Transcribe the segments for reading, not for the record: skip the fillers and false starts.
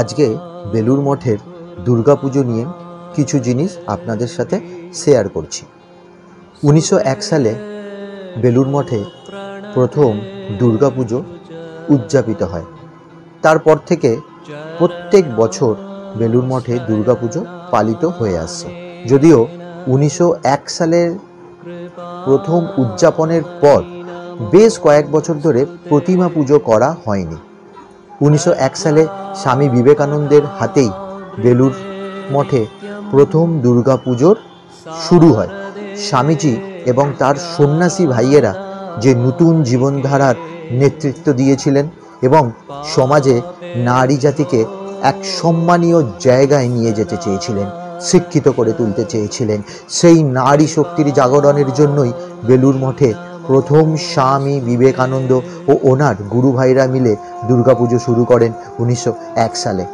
আজকে বেলুর মঠের দুর্গাপুজো নিয়ে কিছু জিনিস আপনাদের সাথে শেয়ার করছি। 1901 সালে বেলুর মঠে প্রথম দুর্গাপুজো উদযাপিত হয়। তারপর থেকে প্রত্যেক বছর বেলুর মঠে দুর্গাপুজো পালিত হয়ে আসছে। যদিও 1901 সালের প্রথম উদযাপনের পর বেশ কয়েক বছর ধরে প্রতিমা পুজো করা হয়নি। 1901 সালে স্বামী বিবেকানন্দের হাতেই বেলুর মঠে প্রথম দুর্গাপুজোর শুরু হয়। স্বামীজি এবং তার সন্ন্যাসী ভাইয়েরা যে নতুন জীবনধারার নেতৃত্ব দিয়েছিলেন এবং সমাজে নারী জাতিকে এক সম্মানীয় জায়গায় নিয়ে যেতে চেয়েছিলেন, শিক্ষিত করে তুলতে চেয়েছিলেন, সেই নারী শক্তির জাগরণের জন্যই বেলুর মঠে প্রথম স্বামী বিবেকানন্দ ও ওনার গুরু ভাইরা মিলে দুর্গাপুজো শুরু করেন 1901 সালে।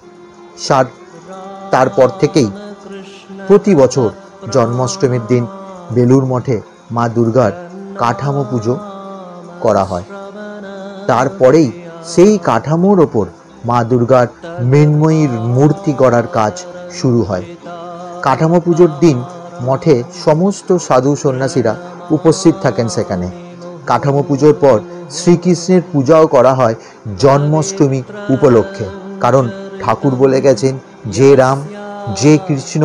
তারপর থেকেই প্রতি বছর জন্মাষ্টমীর দিন বেলুর মঠে মা দুর্গার কাঠামো পুজো করা হয়। তারপরেই সেই কাঠামোর ওপর মা দুর্গার মৃন্ময়ীর মূর্তি গড়ার কাজ শুরু হয়। কাঠামো পুজোর দিন মঠে সমস্ত সাধু সন্ন্যাসীরা উপস্থিত থাকেন সেখানে। কাঠামো পুজোর পর শ্রীকৃষ্ণের পূজাও করা হয় জন্মাষ্টমী উপলক্ষে, কারণ ঠাকুর বলে গেছেন, যে রাম যে কৃষ্ণ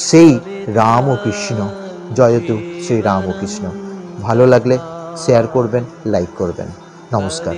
সেই রাম ও কৃষ্ণ, জয়তু শ্রী রাম ও কৃষ্ণ। ভালো লাগলে শেয়ার করবেন, লাইক করবেন। নমস্কার।